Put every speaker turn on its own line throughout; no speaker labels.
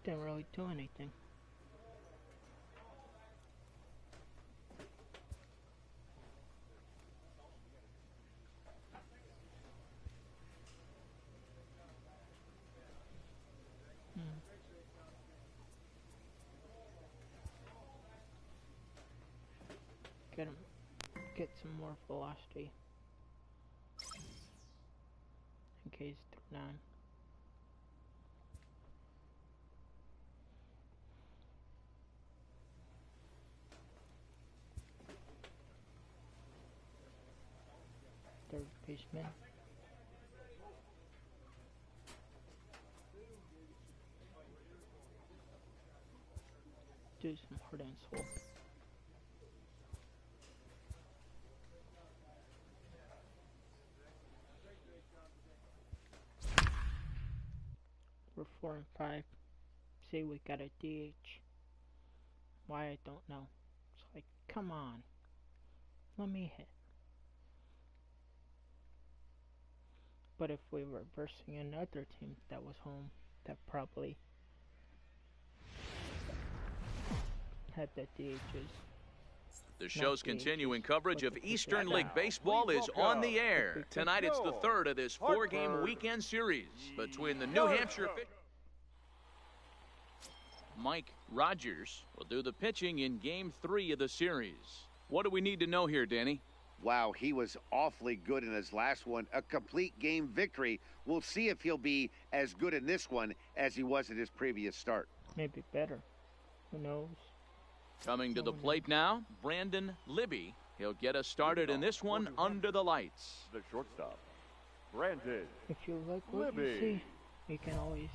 Didn't really do anything. Get some more velocity in case they're down. Third baseman. Do some hard and soul. We're 4 and 5. Say we got a DH. Why, I don't know. It's like, come on. Let me hit. But if we were versing another team that was home, that probably had the DHs.
The show's continuing coverage of Eastern League Baseball is on the air. Tonight it's the third of this 4-game weekend series between the New Hampshire... Mike Rogers will do the pitching in Game 3 of the series. What do we need to know here, Danny?
Wow, he was awfully good in his last one. A complete game victory. We'll see if he'll be as good in this one as he was in his previous start.
Maybe better. Who knows?
Coming to the plate now, Brandon Libby. He'll get us started in this one under the lights.
The shortstop, Brandon.
If you like what you see, you can always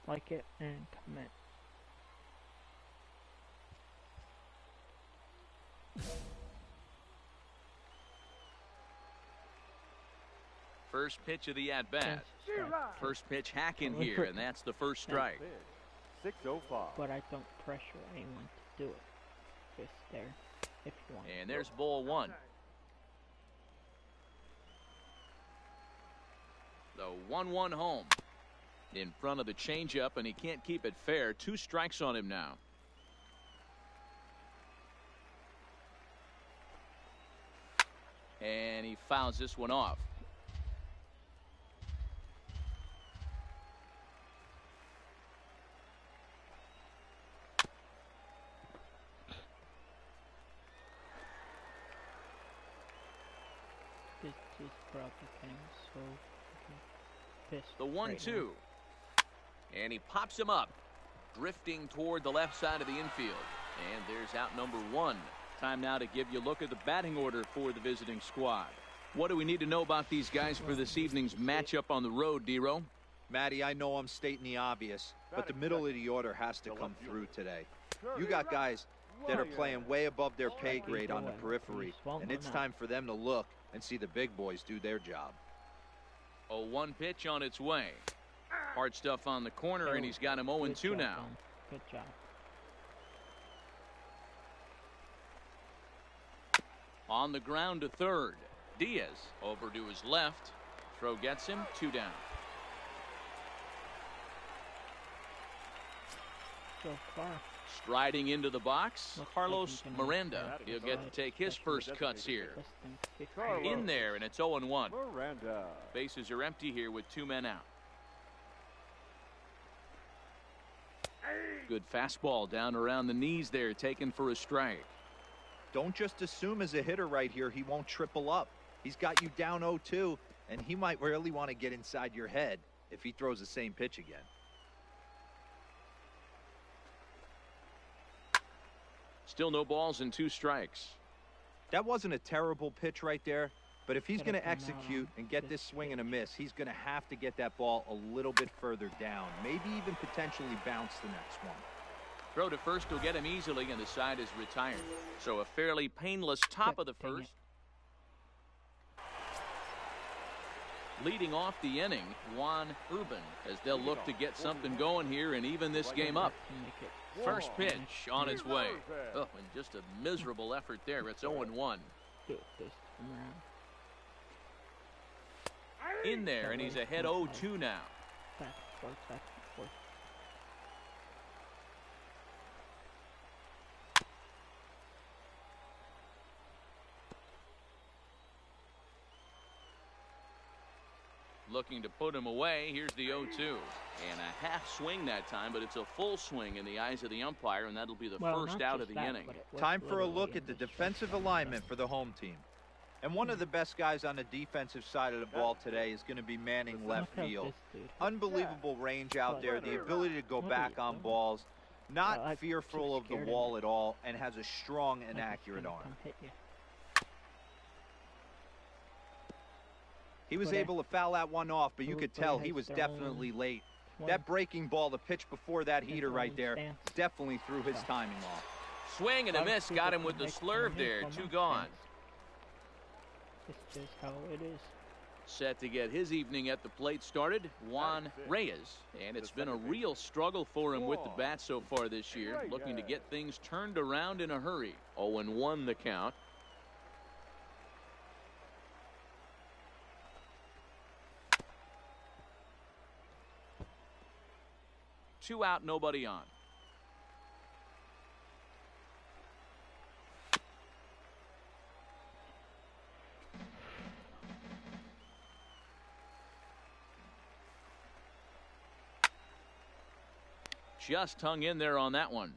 like it and comment.
First pitch of the at-bat. First pitch hack in here, and that's the first strike.
605.
But I don't pressure anyone to do it. Just there, if you want.
And there's ball one. The 1-1 home. In front of the changeup, and he can't keep it fair. 2 strikes on him now. And he fouls this one off.
This is probably getting so pissed.
The 1-2. And he pops him up, drifting toward the left side of the infield. And there's out number 1. Time now to give you a look at the batting order for the visiting squad. What do we need to know about these guys for this evening's matchup on the road, D-Row?
Matty, I know I'm stating the obvious, but the middle of the order has to come through today. You got guys that are playing way above their pay grade on the periphery, and it's time for them to look and see the big boys do their job.
A 1 pitch on its way. Hard stuff on the corner, and he's got him 0-2 now.
Good job.
On the ground to third. Diaz over to his left. Throw gets him, 2 down.
So far.
Striding into the box, Carlos Miranda. He'll get to take his first cuts here. In there, and it's 0-1.
Miranda.
Bases are empty here with 2 men out. Good fastball down around the knees there, taken for a strike.
Don't just assume as a hitter right here he won't triple up. He's got you down 0-2, and he might really want to get inside your head if he throws the same pitch again.
Still no balls and 2 strikes.
That wasn't a terrible pitch right there, but if he's going to execute and get this swing and a miss, he's going to have to get that ball a little bit further down, maybe even potentially bounce the next one.
Throw to first will get him easily, and the side is retired. So a fairly painless top of the first. Leading off the inning, Juan Urban, as they'll look to get something going here and even this game up. First pitch on its way. Oh, and just a miserable effort there. It's 0-1. In there, and he's ahead 0-2 now. looking to put him away. Here's the 0-2. And a half swing that time, but it's a full swing in the eyes of the umpire, and that'll be the first out of the inning.
Time for a look at the defensive alignment for the home team. And one of the best guys on the defensive side of the ball today is going to be manning left field. Unbelievable range out there, the ability to go back on balls, not fearful of the wall at all, and has a strong and accurate arm. He was able to foul that one off, but you could tell he was definitely late. That breaking ball, the pitch before that heater right there, definitely threw his timing off.
Swing and a miss, got him with the slurve there. 2 gone.
It's just how it is.
Set to get his evening at the plate started, Juan Reyes. And it's been a real struggle for him with the bat so far this year, looking to get things turned around in a hurry. 0-1 the count. Two out, nobody on. Just hung in there on that one.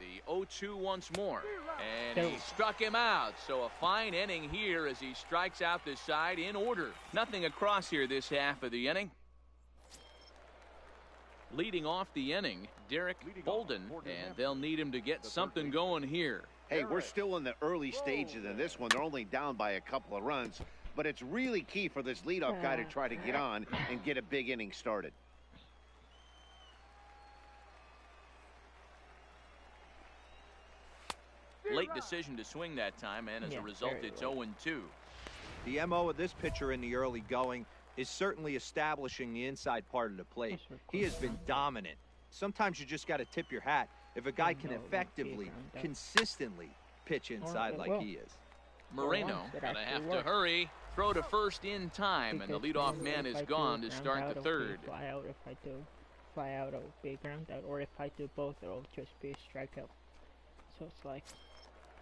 The 0-2 once more. And he struck him out. So a fine inning here as he strikes out this side in order. Nothing across here this half of the inning. Leading off the inning, Derek Bolden, and they'll need him to get something going here.
Hey, we're still in the early stages of this one. They're only down by a couple of runs, but it's really key for this leadoff guy to try to get on and get a big inning started.
Late decision to swing that time, and as a result, it's 0-2.
The MO of this pitcher in the early going is certainly establishing the inside part of the plate. He has been dominant. Sometimes you just got to tip your hat if a guy can effectively, consistently pitch inside like he is.
Moreno gonna have to hurry. Throw to first in time, and the leadoff man is gone to start the third.
Fly out if I do. Fly out, it'll be a ground out. Or if I do both, it'll just be a strikeout. So it's like,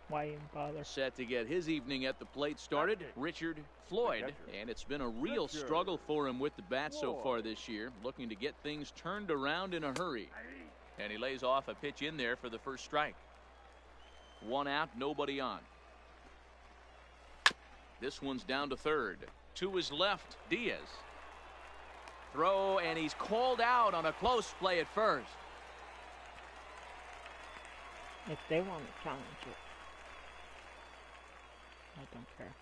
why even bother?
Set to get his evening at the plate started, Richard Floyd. And it's been a real struggle for him with the bat so far this year, looking to get things turned around in a hurry. And he lays off a pitch in there for the first strike. 1 out, nobody on. This one's down to third. To his left, Diaz. Throw, and he's called out on a close play at first.
If they want to challenge it, I don't care.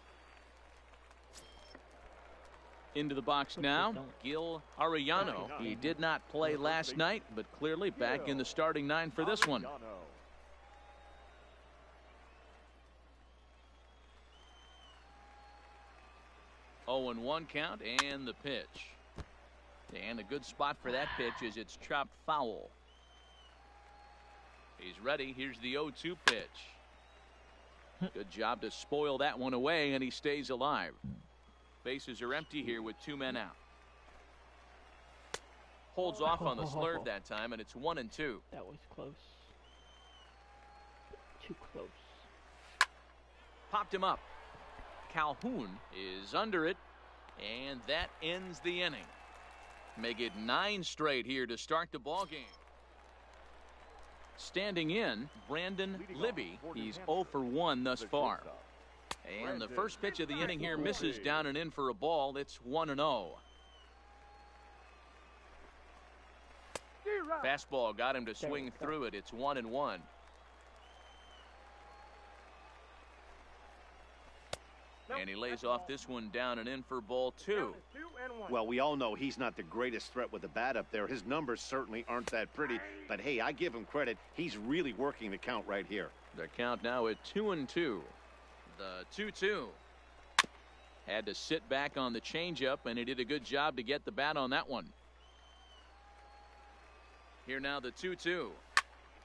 Into the box now, Gil Arellano. He did not play last night, but clearly back in the starting 9 for this one. 0-1 count, and the pitch. And a good spot for that pitch is it's chopped foul. He's ready. Here's the 0-2 pitch. Good job to spoil that one away, and he stays alive. Bases are empty here with 2 men out. Holds off on the slurve that time, and it's 1-2.
That was close. Too close.
Popped him up. Calhoun is under it, and that ends the inning. Make it 9 straight here to start the ball game. Standing in, Brandon Libby. He's 0 for 1 thus far. And the first pitch of the inning here misses down and in for a ball. It's 1-0. Fastball got him to swing through it. It's 1-1. And he lays off this one down and in for ball 2.
Well, we all know he's not the greatest threat with the bat up there. His numbers certainly aren't that pretty. But, hey, I give him credit. He's really working the count right here.
The count now at 2-2. The 2-2. Had to sit back on the changeup, and he did a good job to get the bat on that one. Here now the 2-2.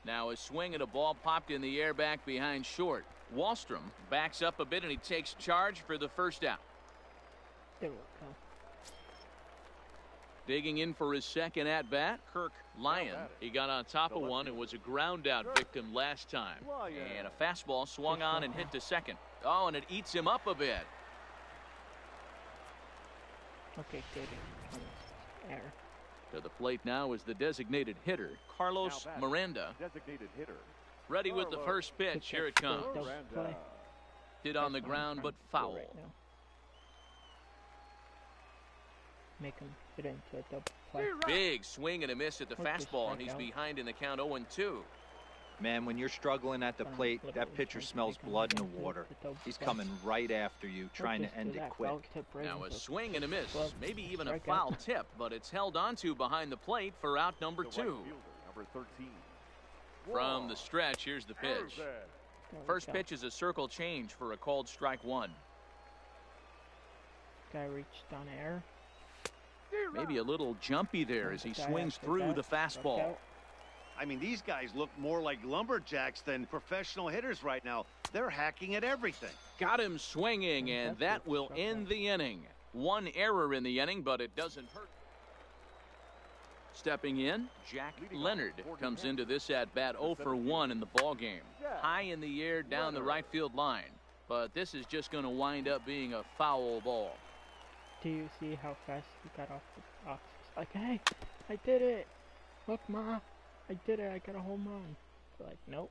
Now a swing and a ball popped in the air back behind short. Wallstrom backs up a bit, and he takes charge for the first out.
There we go.
Digging in for his second at-bat, Kirk Lyon. He got on top of one and was a ground-out victim last time. And a fastball swung on and hit to second. Oh, and it eats him up a bit.
Okay, good. Error.
To the plate now is the designated hitter, Carlos Miranda.
Designated hitter.
Ready with the first pitch. Here it comes. Hit on the ground, but foul.
Right now. Make him hit into a double play.
Big swing and a miss at the fastball, and he's behind in the count 0-2.
Man, when you're struggling at the plate, that pitcher smells blood in the water. He's coming right after you, trying to end it quick.
Now a swing and a miss, maybe even a foul tip, but it's held onto behind the plate for out number 2.
Number 13.
From the stretch, here's the pitch. First pitch is a circle change for a called strike 1.
Guy reached on air.
Maybe a little jumpy there as he swings through the fastball.
I mean, these guys look more like lumberjacks than professional hitters right now. They're hacking at everything.
Got him swinging, and that will end the inning. One error in the inning, but it doesn't hurt. Stepping in, Jack Leonard comes into this at-bat 0 for 1 in the ballgame. High in the air down the right field line, but this is just going to wind up being a foul ball.
Do you see how fast he got off the box? It's like, hey, I did it. Look, Ma, I did it. I got a home run. It's like, nope.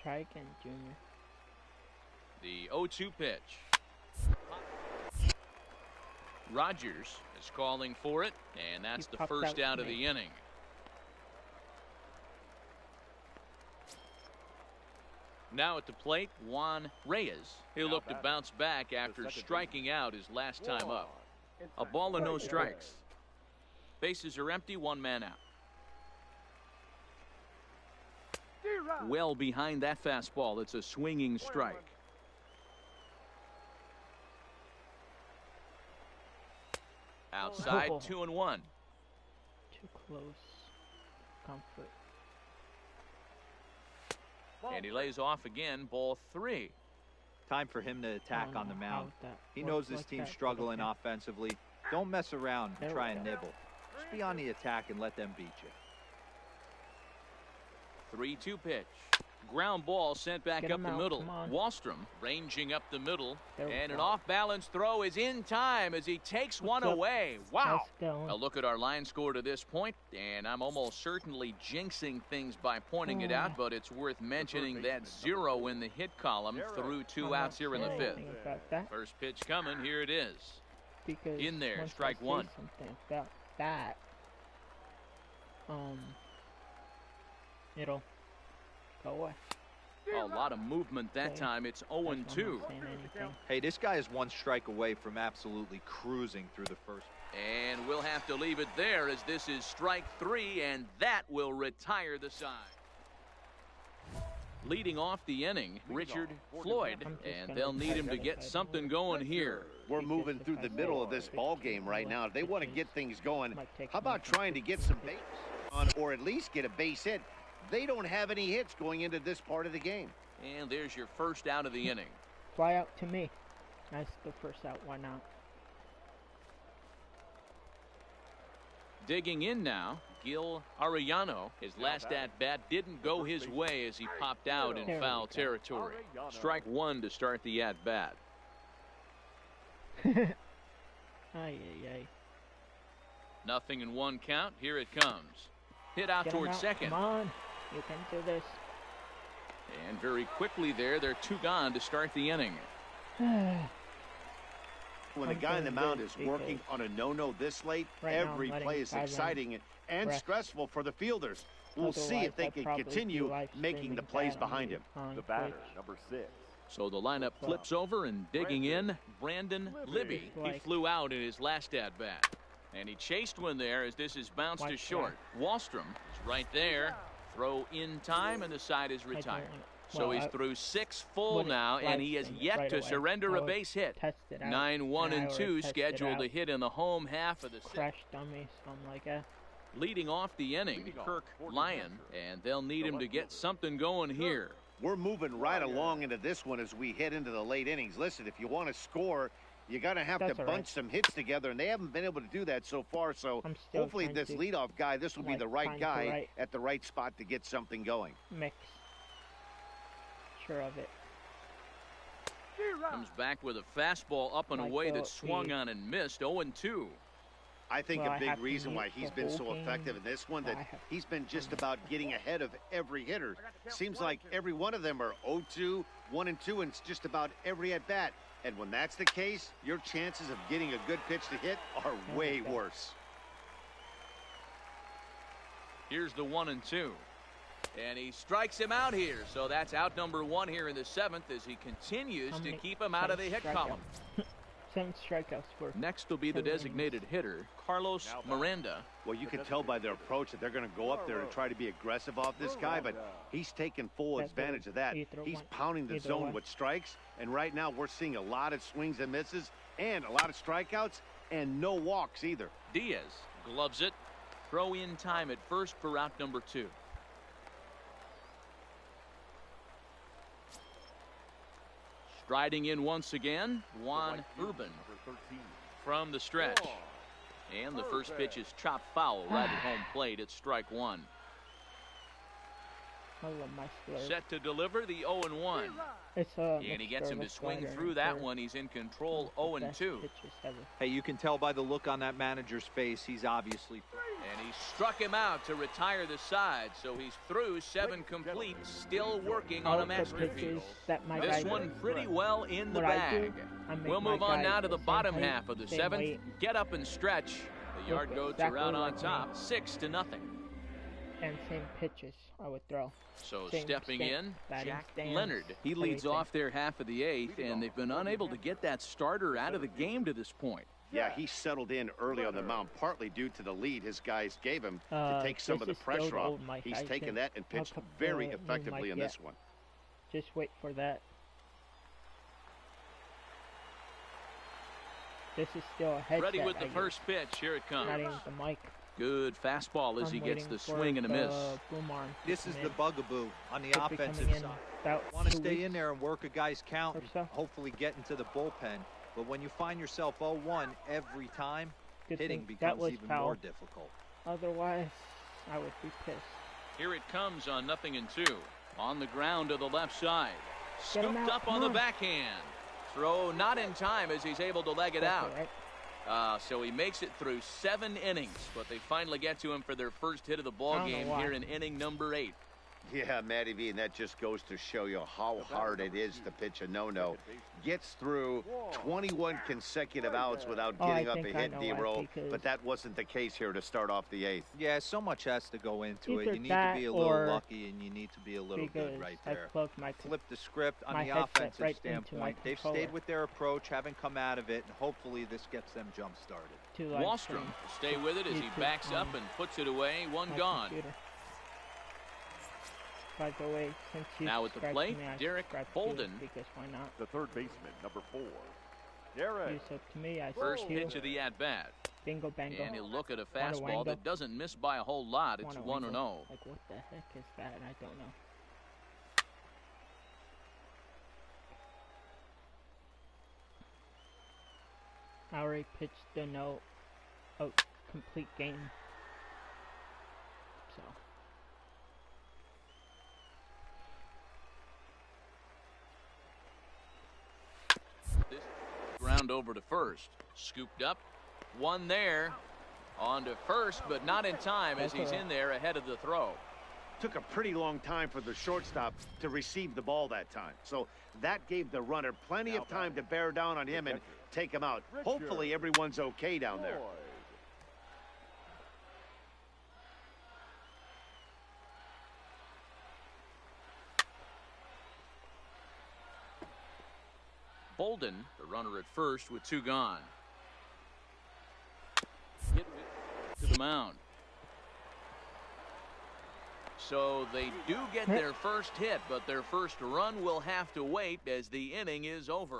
Try again, Junior.
The 0-2 pitch. Rogers is calling for it, and that's the first out of the inning. Now at the plate, Juan Reyes. He'll look to bounce back after striking out his last time up. A ball and no strikes. Bases are empty, one man out. Well behind that fastball, it's a swinging strike. Outside, 2-1.
Too close. Comfort.
And he lays off again, ball 3.
Time for him to attack on the mound. He knows his team's struggling offensively. Don't mess around and try and nibble. Just be on the attack and let them beat you.
3-2 pitch. Ground ball sent back up the middle. Wallstrom ranging up the middle. And an off-balance throw is in time as he takes one away. Wow. A look at our line score to this point, and I'm almost certainly jinxing things by pointing it out, but it's worth mentioning that 0 in the hit column through 2 outs here in the 5th. First pitch coming. Here it is. In there, strike 1.
Something about that. It'll go away.
A lot of movement that time. It's 0-2.
Hey, this guy is 1 strike away from absolutely cruising through the first.
And we'll have to leave it there as this is strike 3, and that will retire the side. Leading off the inning, Richard Floyd, and they'll need him to get something going here.
We're moving through the middle of this ball game right now. If they want to get things going, how about trying to get some base on, or at least get a base hit? They don't have any hits going into this part of the game.
And there's your first out of the inning.
Fly out to me. That's the first out. Why not?
Digging in now, Gil Arellano. His last at-bat didn't go his way as he popped out in foul territory. Strike 1 to start the at-bat.
Ay, ay, ay.
Nothing in 1 count. Here it comes. Hit out towards second.
Come on. You can do this.
And very quickly there, they're 2 gone to start the inning.
When a guy in the mound is working on a no-no this late, every play is exciting and stressful for the fielders. We'll see if they can continue making the plays behind him.
The batter, number 6.
So the lineup flips over, and digging in, Brandon Libby. He flew out in his last at-bat. And he chased one there as this is bounced to short. Wallstrom is right there. Throw in time, and the side is retired. So he's through 6 full now, and he has yet to surrender a base hit. 9-1-2 scheduled to hit in the home half of the 6th.
Crash dummy, something like that.
Leading off the inning, Kirk Lyon, and they'll need him to get something going here.
We're moving right along into this one as we head into the late innings. Listen, if you want to score, you got to have to bunch some hits together, and they haven't been able to do that so far. So hopefully this leadoff guy, this will be the right guy at the right spot to get something going.
Mix. Sure of it.
Comes back with a fastball up and away that swung on and missed. 0-2.
I think a big reason why he's been so effective in this one, that he's been just about getting ahead of every hitter. Seems like every one of them are 0-2, 1-2, and it's just about every at-bat. And when that's the case, your chances of getting a good pitch to hit are way worse.
Here's the 1-2. And he strikes him out here. So that's out number 1 here in the 7th as he continues to keep him out of the hit column.
7 strikeouts for.
Next will be the designated hitter, Carlos Miranda.
Well, you can tell by their approach that they're going to go up there and try to be aggressive off this guy, but he's taking full advantage of that. He's pounding the zone with strikes, and right now we're seeing a lot of swings and misses and a lot of strikeouts and no walks either.
Diaz gloves it. Throw in time at first for out number 2. Striding in once again, Juan Urban from the stretch. And the first pitch is chopped foul right at home plate at strike 1. Set to deliver the 0-1. And he gets him to swing through that one. He's in control. 0-2.
Hey, you can tell by the look on that manager's face, he's obviously.
And he struck him out to retire the side. So he's through 7 complete, still working on a masterpiece. This one pretty well in the bag. We'll move on now to the bottom half of the 7th. Get up and stretch. The Yard Goats are out on top, 6-0.
And same pitches I would throw.
So stepping in, Jack Leonard. He leads off their half of the 8th, and they've been unable to get that starter out of the game to this point.
Yeah, he settled in early on the mound, partly due to the lead his guys gave him to take some of the pressure off. He's taken that and pitched very effectively in this one.
Just wait for that. This is still a headset.
Ready with the first pitch. Here it comes.
Not even the mic.
Good fastball as he gets the swing and a miss.
This is the bugaboo on the offensive side. Want to stay in there and work a guy's count and hopefully get into the bullpen. But when you find yourself 0-1 every time, hitting becomes even more difficult.
Otherwise, I would be pissed.
Here it comes on 0-2. On the ground to the left side. Scooped up on the backhand. Throw not in time as he's able to leg it out. So he makes it through 7 innings, but they finally get to him for their first hit of the ball game here in inning number 8.
Yeah, Matty V, and that just goes to show you how hard it is to pitch a no-no. Gets through 21 consecutive outs without getting up a hit, D-roll, but that wasn't the case here to start off the 8th.
Yeah, so much has to go into it. You need to be a little lucky, and you need to be a little good right there. Flip the script on the offensive standpoint. They've stayed with their approach, haven't come out of it, and hopefully this gets them jump-started.
Wallstrom will stay with it as he backs up and puts it away. One gone.
By the way, since you
now at the plate, Derek Bolden.
Because why not?
The third baseman, number 4. Derek.
To me, I
first pitch of the at-bat.
Bingo, bango.
And he'll look at a fastball that doesn't miss by a whole lot. It's 1-0.
Like, what the heck is that? I don't know. I already pitched the complete game. So.
Ground over to first. Scooped up. One there. On to first, but not in time as he's in there ahead of the throw.
Took a pretty long time for the shortstop to receive the ball that time. So that gave the runner plenty of time to bear down on him and take him out. Hopefully everyone's okay down there.
Bolden, the runner at first with 2 gone. Hit to the mound. So they do get their first hit, but their first run will have to wait as the inning is over.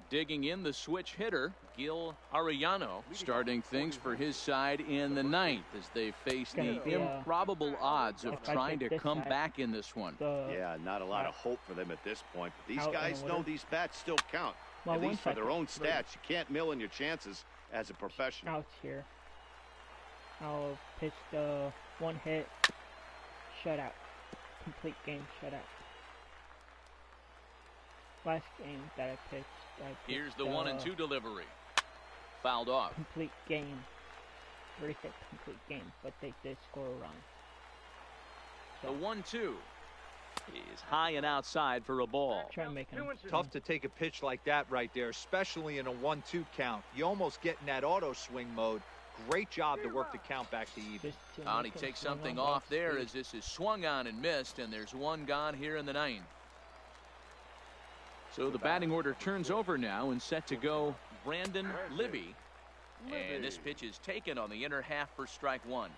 Digging in the switch hitter, Gil Arellano, starting things for his side in the 9th as they face the improbable odds of trying to come back in this one.
Yeah, not a lot of hope for them at this point. But these guys know these bats still count. At least for their own stats. You can't mill in your chances as a professional.
Outs here. I'll pitch the 1 hit, shutout. Complete game shutout. last game that I pitched
here's the 1-2 delivery. Fouled off.
Complete game. 3-hit complete game, but they did score a run.
So. The 1-2 is high and outside for a ball.
Tough to take a pitch like that right there, especially in a 1-2 count. You almost get in that auto swing mode. Great job to work the count back to even.
And he takes something off there as this is swung on and missed, and there's one gone here in the 9th. So the batting order turns over now and set to go Brandon Libby. And this pitch is taken on the inner half for strike 1.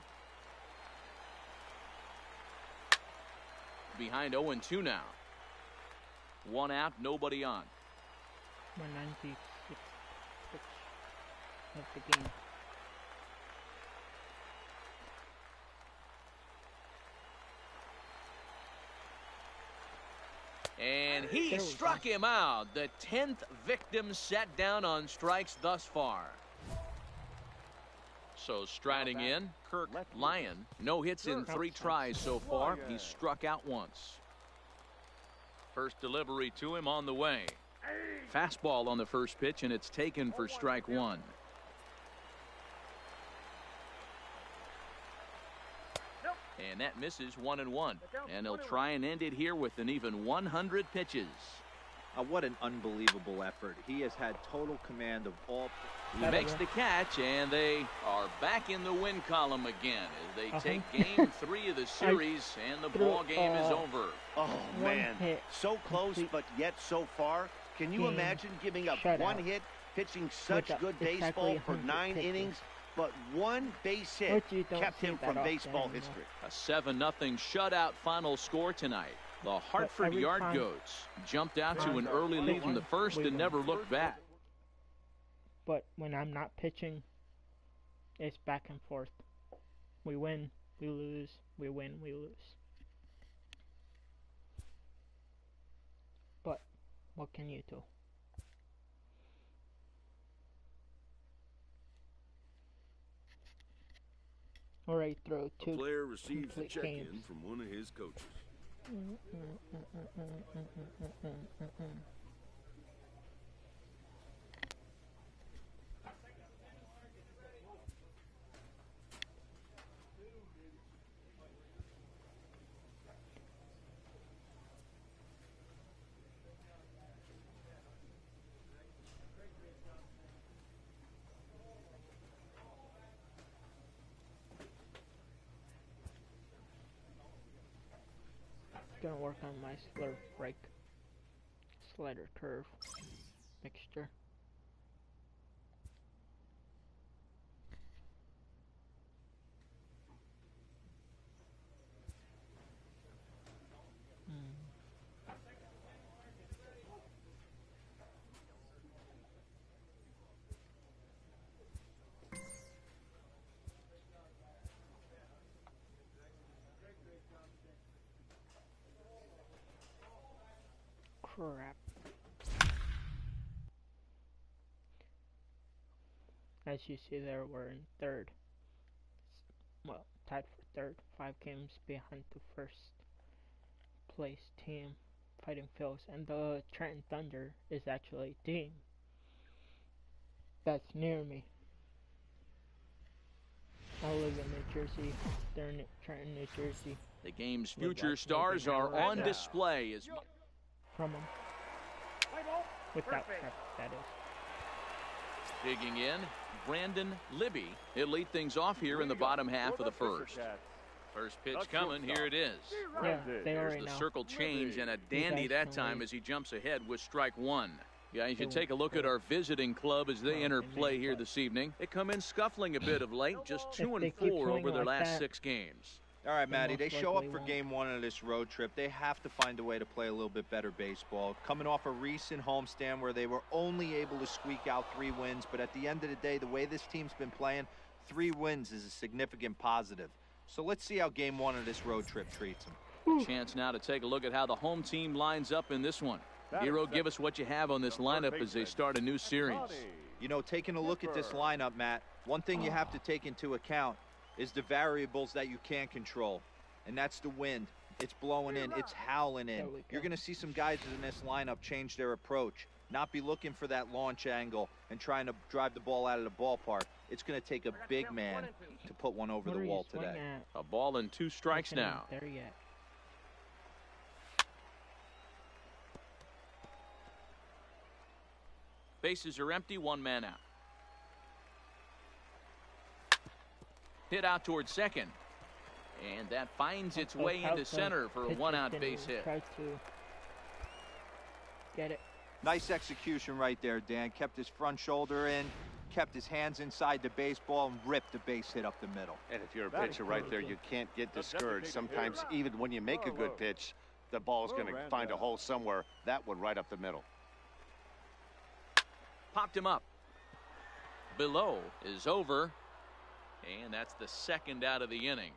Behind 0-2 now. 1 out, nobody on.
196 pitch of the game.
And he struck him out. The 10th victim set down on strikes thus far. So striding in, Kirk Lyon. No hits in 3 tries so far. He's struck out once. First delivery to him on the way. Fastball on the first pitch, and it's taken for strike 1. And that misses 1-1. And he'll try and end it here with an even 100 pitches.
What an unbelievable effort. He has had total command of all.
He makes the catch, and they are back in the win column again as they take game 3 of the series, and the ball game is over.
Oh, man. So close, but yet so far. Can you imagine giving up 1 hit, pitching such good baseball for 9 innings, but 1 base hit kept him from baseball history?
A 7-0 shutout final score tonight. The Hartford Yard Goats jumped out to an early lead in the first and never looked back.
But when I'm not pitching, it's back and forth. We win, we lose, we win, we lose. But what can you do? Alright, throw 2
A player receives a check-in
games
from one of his coaches.
Gonna work on my slider curve mixture. Crap. As you see there, we're in 3rd. Well, tied for 3rd. 5 games behind the first place team, Fighting Phils. And the Trenton Thunder is actually a team that's near me. I live in New Jersey. They're in Trenton, New Jersey.
The game's future stars are on display as
from them. Without prep, that is.
Digging in, Brandon Libby. He'll lead things off here in the bottom half of the first. First pitch coming, here it is.
Yeah,
there's the circle change, and a dandy that time as he jumps ahead with strike 1. Guys, you take a look at our visiting club as they enter play here this evening. They come in scuffling a bit of late, just 2-4 over their last 6 games.
All right, Matty, they show up for game 1 of this road trip. They have to find a way to play a little bit better baseball. Coming off a recent homestand where they were only able to squeak out 3 wins, but at the end of the day, the way this team's been playing, 3 wins is a significant positive. So let's see how game 1 of this road trip treats them.
Chance now to take a look at how the home team lines up in this one. Hero, give us what you have on this lineup as they start a new series.
You know, taking a look at this lineup, Matt, one thing you have to take into account is the variables that you can't control, and that's the wind. It's blowing in. It's howling in. You're going to see some guys in this lineup change their approach. Not be looking for that launch angle and trying to drive the ball out of the ballpark. It's going to take a big man to put one over the wall today.
A ball and 2 strikes now.
There yet.
Bases are empty, 1 man out. Hit out towards second. And that finds its way into center for a 1-out base hit.
Try to get it.
Nice execution right there, Dan. Kept his front shoulder in, kept his hands inside the baseball, and ripped the base hit up the middle.
And if you're a pitcher right there, you can't get discouraged. Sometimes even when you make a good pitch, the ball's going to find a hole somewhere. That one right up the middle.
Popped him up. Below is over. And that's the 2nd out of the inning.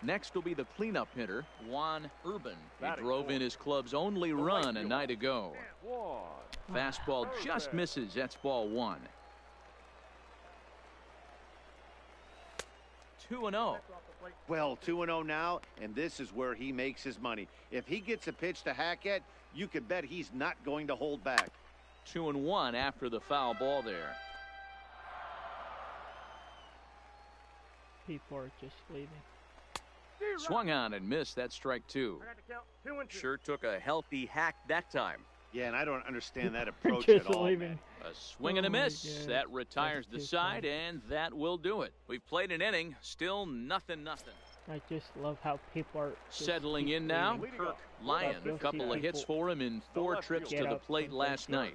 Next will be the cleanup hitter, Juan Urban. He drove in his club's only run a night ago. Fastball just misses. That's ball 1. 2-0.
Well, 2-0 now, and this is where he makes his money. If he gets a pitch to hack at, you can bet he's not going to hold back.
2-1 after the foul ball there.
People are just leaving.
Swung on and missed. That strike 2.
Sure took a healthy hack that time.
Yeah, and I don't understand that approach at all, man.
A swing and a miss. That retires the side, and that will do it. We've played an inning. Still nothing.
I just love how people are
settling in now. Kirk Lyon, a couple of hits for him in 4 trips to the plate last night.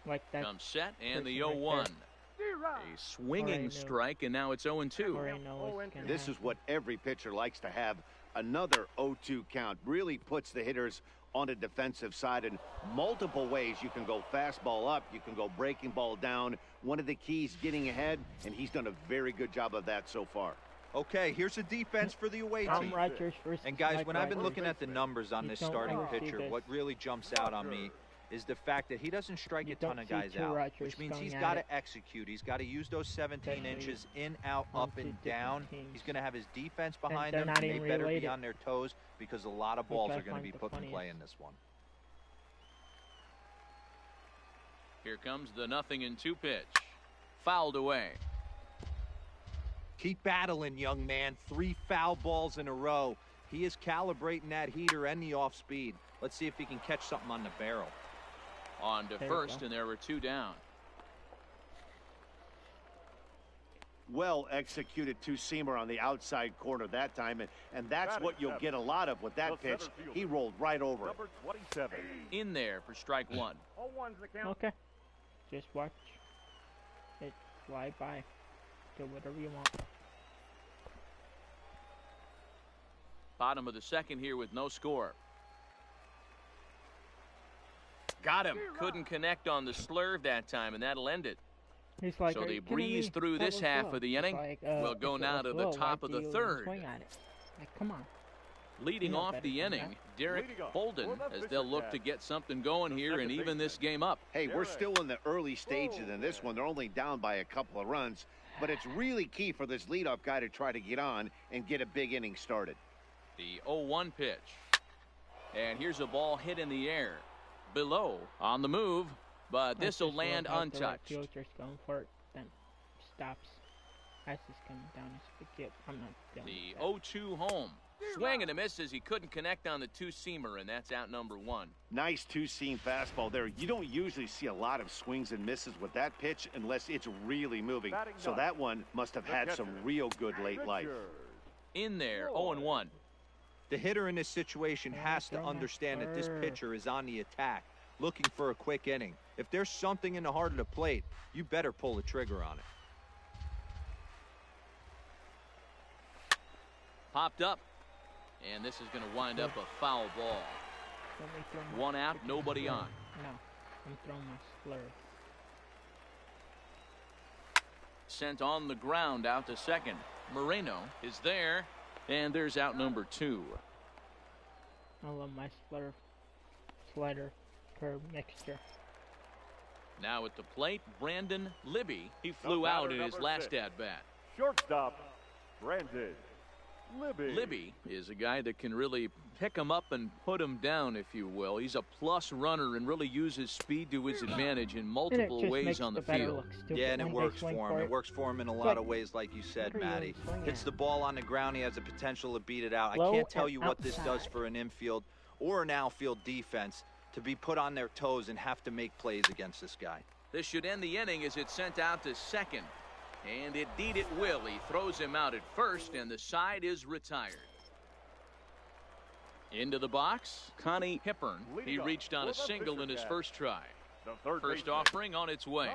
Like that.
Comes set, and the 0-1. A swinging strike, and now it's 0-2.
This is what every pitcher likes to have. Another 0-2 count really puts the hitters on the defensive side in multiple ways. You can go fastball up, you can go breaking ball down. One of the keys, getting ahead, and he's done a very good job of that so far.
Okay, here's the defense for the away team. And guys, when I've been looking at the numbers on this starting pitcher, what really jumps out on me is the fact that he doesn't strike a ton of guys out, which means he's got to execute. He's got to use those 17 inches in, out, up, and down. He's going to have his defense behind him, and they better be on their toes because a lot of balls are going to be put in play in this one.
Here comes the 0-2 pitch. Fouled away.
Keep battling, young man. 3 foul balls in a row. He is calibrating that heater and the off speed. Let's see if he can catch something on the barrel.
On to first, and there were 2 down.
Well executed 2-seamer on the outside corner that time, and that's what you'll get a lot of with that pitch. He rolled right over it.
Number 27.
In there for strike 1.
Okay. Just watch it fly by. Do whatever you want.
Bottom of the 2nd here with no score. Got him. Couldn't connect on the slurve that time, and that'll end it.
He's like,
so they breeze through this half of the inning.
Like,
we'll go now to the top of the 3rd.
Swing at it. Like, come on.
Leading off the inning, Derek Bolden, as they'll look to get something going here and even this game up.
Hey, we're still in the early stages in this one. They're only down by a couple of runs, but it's really key for this leadoff guy to try to get on and get a big inning started.
The 0-1 pitch. And here's a ball hit in the air. Below on the move, but this will land untouched.
Fielder's going for it, then stops. As he's coming down, I'm not doing
the 0-2 home. Swing and a miss as he couldn't connect on the 2-seamer, and that's out number 1.
Nice 2-seam fastball there. You don't usually see a lot of swings and misses with that pitch unless it's really moving. So that one must have had some real good late life.
In there, 0-1.
The hitter in this situation has to understand that this pitcher is on the attack, looking for a quick inning. If there's something in the heart of the plate, you better pull the trigger on it.
Popped up, and this is going to wind up a foul ball. 1 out, nobody on.
No, I'm throwing my slurve.
Sent on the ground out to 2nd. Moreno is there. And there's out number 2.
I love my slurve. slider per mixture.
Now at the plate, Brandon Libby. He flew out in his last at-bat.
Shortstop, Brandon Libby.
Libby is a guy that can really pick him up and put him down, if you will. He's a plus runner and really uses speed to his advantage in multiple ways on the field.
Yeah, and it works for him. It works for him in a lot of ways, like you said, Matty. Hits the ball on the ground. He has the potential to beat it out. I can't tell you what this does for an infield or an outfield defense to be put on their toes and have to make plays against this guy.
This should end the inning as it's sent out to second. And indeed it will. He throws him out at first, and the side is retired. Into the box, Connie Hippern. He reached on a single in his first try. First offering on its way.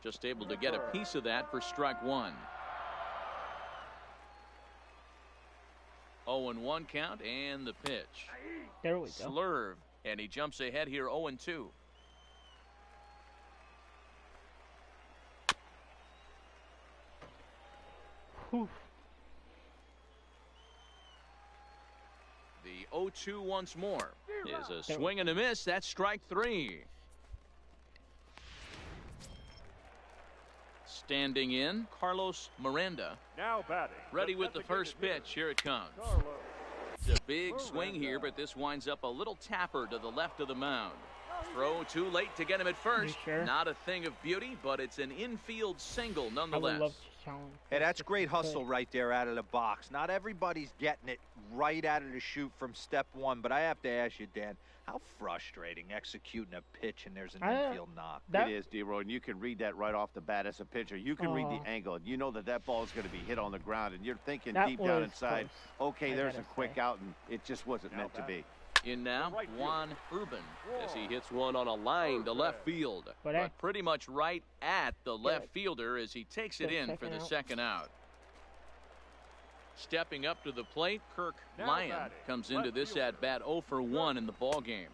Just able to get a piece of that for strike one. 0-1 count, and the pitch.
There we go.
Slurve, and he jumps ahead here 0-2.
Whew.
The 0-2 once more is a swing and a miss. That's strike three. Standing in, Carlos Miranda.
Now batting.
Ready with the first pitch. Here it comes. It's a big swing here, but this winds up a little tapper to the left of the mound. Throw too late to get him at first.
Sure?
Not a thing of beauty, but it's an infield single nonetheless.
Hey, that's great hustle right there out of the box. Not everybody's getting it right out of the chute from step one, but I have to ask you, Dan, how frustrating executing a pitch and there's an infield knock.
It is, D-Roy, and you can read that right off the bat as a pitcher. You can read the angle, and you know that that ball is going to be hit on the ground, and you're thinking deep down inside, okay, there's a quick out, and it just wasn't meant to be.
In now, Juan Urban, as he hits one on a line to left field. But pretty much right at the left fielder as he takes it in for the second out. Stepping up to the plate, Kirk Lyon comes into this at-bat 0 for 1 in the ballgame.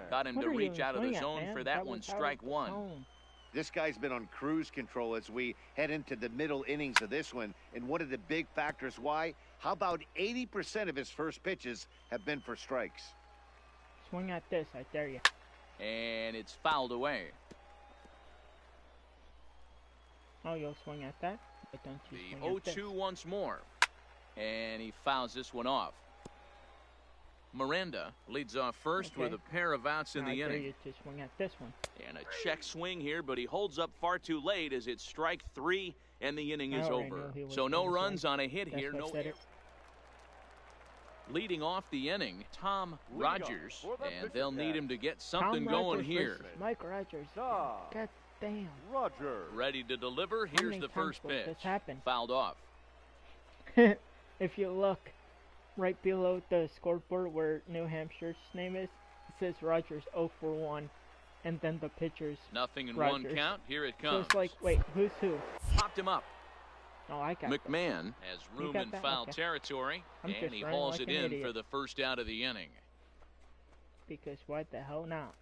Got him to reach out of the zone for that one, strike one.
This guy's been on cruise control as we head into the middle innings of this one. And one of the big factors why, how about 80% of his first pitches have been for strikes?
Swing at this, I dare you.
And it's fouled away.
Oh, you'll swing at that? But don't you
the
swing at
0-2
this.
once more. And he fouls this one off. Miranda leads off first with a pair of outs in the inning.
You to swing at this one.
And a check swing here, but he holds up far too late as it's strike three and the inning is over. So no runs on a hit here. No error. Leading off the inning, Tom Rogers, and they'll need him to get something going here.
Mike Rogers. God damn.
Roger.
Ready to deliver. Here's the first pitch. Fouled off.
If you look right below the scoreboard where New Hampshire's name is, it says Rogers 0 for 1, and then the pitcher's
nothing in
Rogers.
One count. Here it comes.
So it's like, wait, who's who?
Popped him up.
Oh, I got
McMahon has room in foul territory, and he hauls it in for the first out of the inning.
Because what the hell not?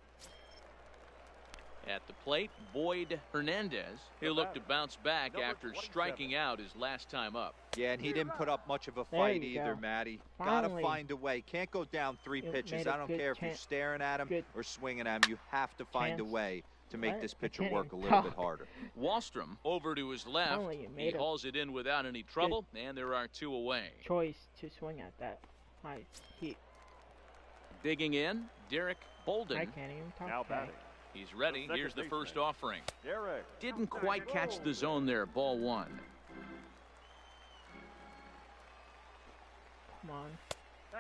At the plate, Boyd Hernandez. He'll look to bounce back after striking out his last time up.
Yeah, and he didn't put up much of a fight either, Matty. Gotta find a way. Can't go down 3 pitches. I don't care if you're staring at him or swinging at him. You have to find a way to make this pitcher work a little bit harder.
Wallstrom over to his left. He hauls it in without any trouble, and there are 2 away.
Choice to swing at that.
Digging in, Derek Bolden.
I can't even talk.
Now batting.
He's ready. Here's the first offering. Didn't quite catch the zone there. Ball 1.
Come on.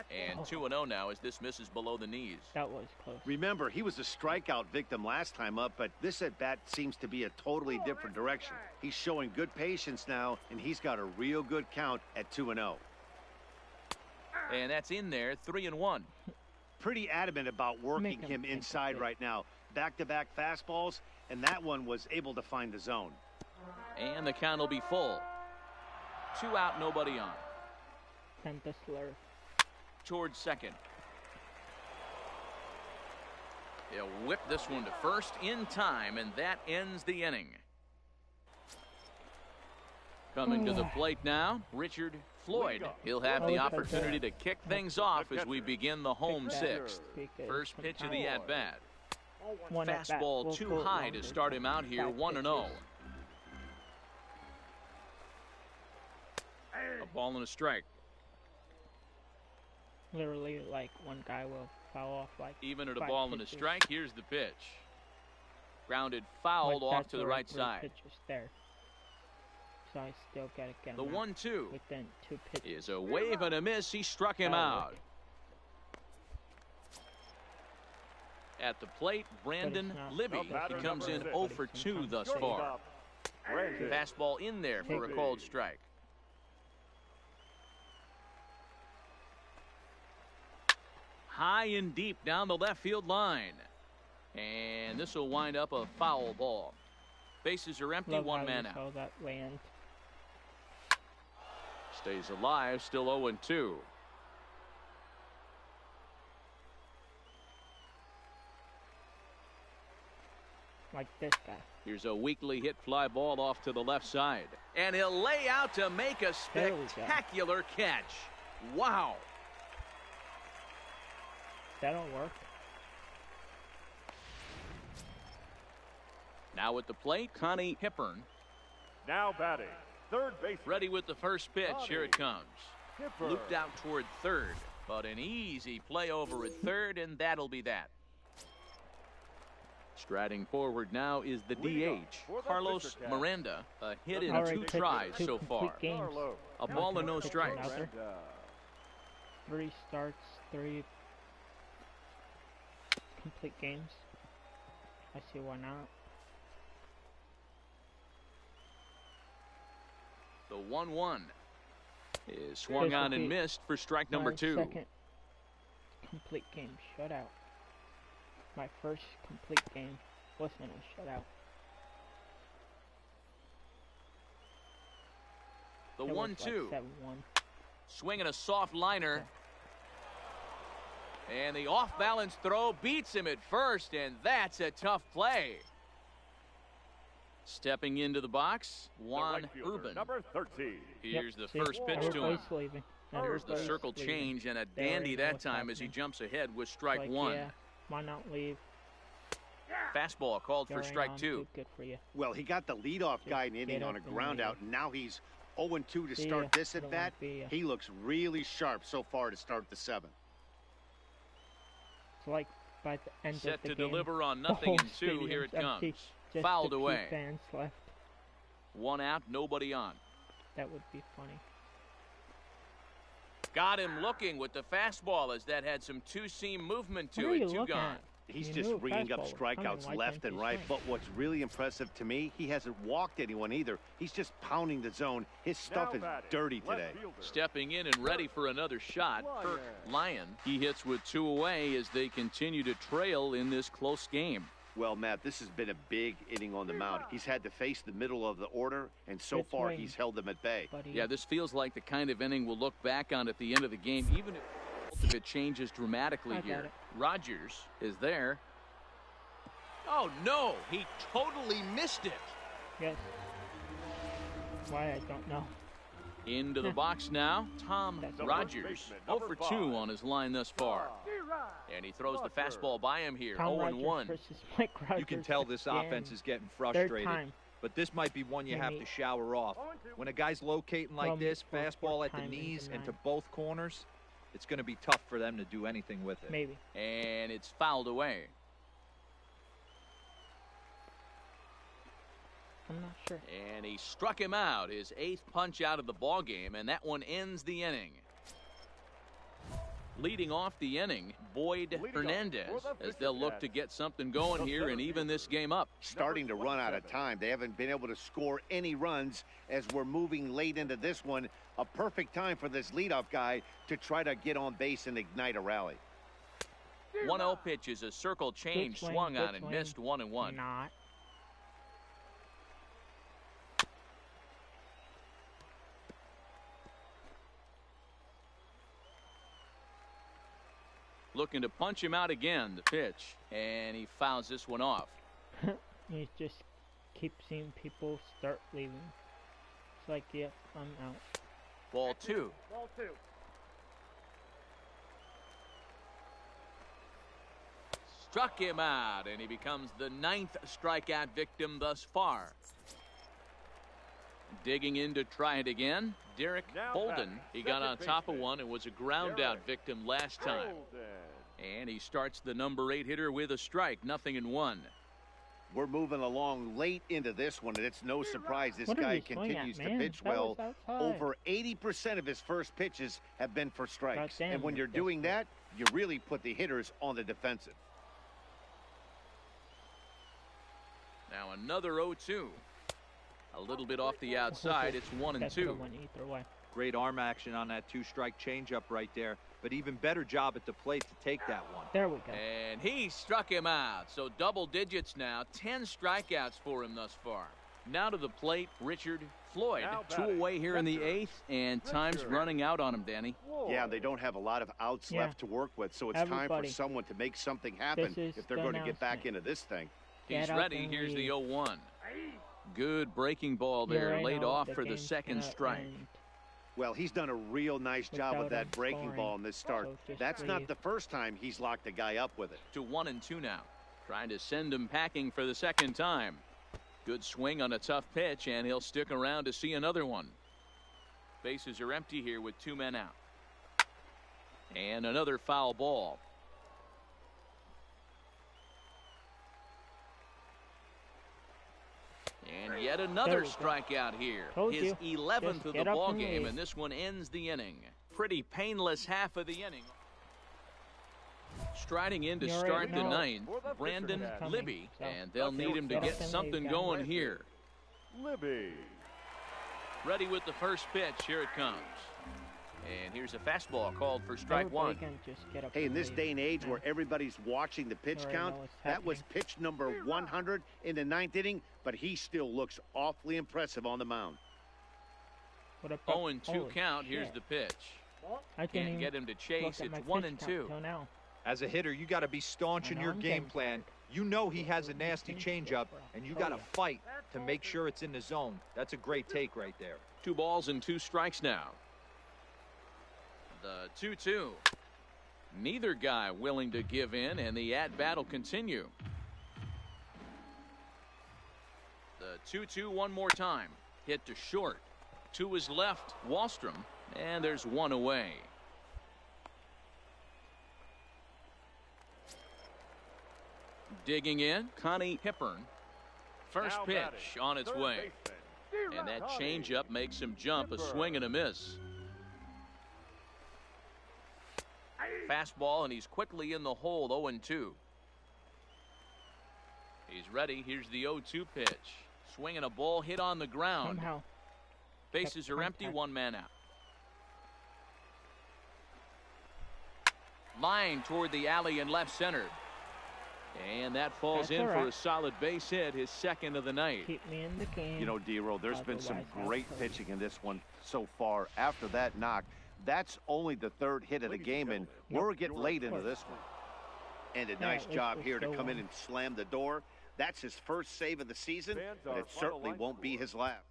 And 2-0 now as this misses below the knees.
That was close.
Remember, he was a strikeout victim last time up, but this at-bat seems to be a totally different direction. He's showing good patience now, and he's got a real good count at 2-0.
And that's in there, 3-1.
Pretty adamant about working him inside right now. Back-to-back fastballs, and that one was able to find the zone.
And the count will be full. 2 out, nobody on.
Send the slur.
Towards second. He'll whip this one to first in time, and that ends the inning. Coming to the plate now, Richard Floyd. He'll have the opportunity to kick things off as we begin the home sixth. First pitch of the at-bat. Fastball too high to start him out here, 1-0. A ball and a strike.
Literally, like, one guy will foul off, like,
even at a ball and a strike. Here's the pitch. Grounded, fouled off to the right side.
There. So I still gotta get him
the 1-2
within 2 pitches.
Is a wave and a miss. He struck him out. At the plate, Brandon Libby. He comes in 0 for 2 thus far. Fastball in there for a called strike. High and deep down the left field line. And this will wind up a foul ball. Bases are empty, one man out.
That land.
Stays alive, still 0-2.
Like this guy.
Here's a weakly hit fly ball off to the left side. And he'll lay out to make a spectacular catch. Wow.
That'll work.
Now at the plate, Connie Hippern.
Now batting, third base.
Ready with the first pitch. Here it comes. Looped out toward third, but an easy play over at third, and that'll be that. Striding forward now is the DH, Carlos Miranda. A hit in 2 tries so far. A ball and no strikes.
3 starts, 3 complete games. I see why not.
The 1-1 is swung on and missed for strike number 2.
Second complete game shutout. My first complete game wasn't a shutout.
The 1-2.
Like 7-1.
Swinging a soft liner. And the off-balance throw beats him at first, and that's a tough play. Stepping into the box, Juan Urban.
Number 13.
Here's the first pitch to him. There's the circle change, and a dandy that time as he jumps ahead with strike 1.
Yeah, why not leave?
Fastball called for strike 2.
Good for you.
Well, he got the leadoff guy in the inning on a ground out, and now he's 0-2 to start this at bat. He looks really sharp so far to start the 7th.
It's like by the end
set
of the
to
game,
deliver on 0-2. Here it comes. Fouled away.
Fans left.
1 out, nobody on.
That would be funny.
Got him looking with the fastball as that had some two-seam movement to it. 2 gone.
He's just ringing up strikeouts left and right. But what's really impressive to me, he hasn't walked anyone either. He's just pounding the zone. His stuff is dirty today.
Stepping in and ready for another shot, Kirk Lyon. He hits with 2 away as they continue to trail in this close game.
Well, Matt, this has been a big inning on the mound. He's had to face the middle of the order, and so far he's held them at bay.
Yeah, this feels like the kind of inning we'll look back on at the end of the game, even if it changes dramatically here. Rogers is there. Oh, no, he totally missed it.
Yes. Why, I don't know.
Into the box now, Tom Rogers. 0 for 2 on his line thus far. And he throws the fastball by him here, 0-1.
You can tell this offense is getting frustrated. But this might be one you have to shower off. When a guy's locating like this, fastball at the knees and to both corners, it's going to be tough for them to do anything with it.
Maybe.
And it's fouled away.
I'm not sure.
And he struck him out, his 8th punch out of the ball game, and that one ends the inning. Leading off the inning, Boyd Hernandez, as they'll look to get something going here and even this game up.
Starting to run out of time. They haven't been able to score any runs as we're moving late into this one. A perfect time for this leadoff guy to try to get on base and ignite a rally.
1-0 pitch is a circle change, swung on and missed 1-1.
Not.
Looking to punch him out again, the pitch, and he fouls this one off.
You just keep seeing people start leaving. It's like, yep, I'm out.
Ball 2. Struck him out, and he becomes the 9th strikeout victim thus far. Digging in to try it again, Derek Holden. He got on top of one and was a ground out victim last time. And he starts the number 8 hitter with a strike, 0-1.
We're moving along late into this one, and it's no surprise this guy continues to pitch well. Over 80% of his first pitches have been for strikes. And when you're doing that, you really put the hitters on the defensive.
Now another 0-2. A little bit off the outside. It's 1-2.
Great arm action on that 2-strike changeup right there, but even better job at the plate to take that one.
There we go.
And he struck him out. So double digits now. 10 strikeouts for him thus far. Now to the plate, Richard Floyd. 2 away here in the 8th, and time's running out on him, Danny.
Yeah, they don't have a lot of outs left to work with, so it's time for someone to make something happen if they're going to get back into this thing.
He's ready. Here's the 0-1. Good breaking ball there, laid off for the second strike.
Well, he's done a real nice job with that breaking ball in this start. That's not the first time he's locked a guy up with it.
To 1-2 now. Trying to send him packing for the second time. Good swing on a tough pitch, and he'll stick around to see another one. Bases are empty here with 2 men out. And another foul ball. And yet another strikeout here. His 11th of the ball game, and this one ends the inning. Pretty painless half of the inning. Striding in to start the 9th, Brandon Libby, and they'll need him to get something going here.
Libby.
Ready with the first pitch. Here it comes. And here's a fastball called for strike 1.
Hey, in this day and age where everybody's watching the pitch count, that was pitch number 100 in the 9th inning, but he still looks awfully impressive on the mound.
0-2 count. Here's the pitch. Can't get him to chase. It's 1-2.
As a hitter, you got to be staunch in your game plan. You know he has a nasty changeup, and you got to fight to make sure it's in the zone. That's a great take right there.
2 balls and 2 strikes now. The 2-2. Neither guy willing to give in, and the at-bat will continue. The 2-2 one more time. Hit to short. To his left, Wallstrom, and there's 1 away. Digging in, Connie Hippern. First pitch on its way. And that changeup makes him jump, a swing and a miss. Fastball, and he's quickly in the hole. 0-2. He's ready. Here's the 0-2 pitch. Swinging a ball hit on the ground. Bases are empty. 1 man out. Line toward the alley and left center. And that falls in for a solid base hit, his 2nd of the night.
Keep me in the game.
You know, D-Roll, there's been some great pitching in this one so far. After that knock, that's only the 3rd hit of the game, and we're getting late into this one. And a nice job here to come in and slam the door. That's his first save of the season, but it certainly won't be his last.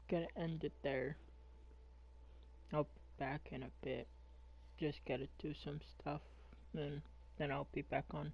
Gonna end it there. I'll be back in a bit. Just gotta do some stuff, then I'll be back on.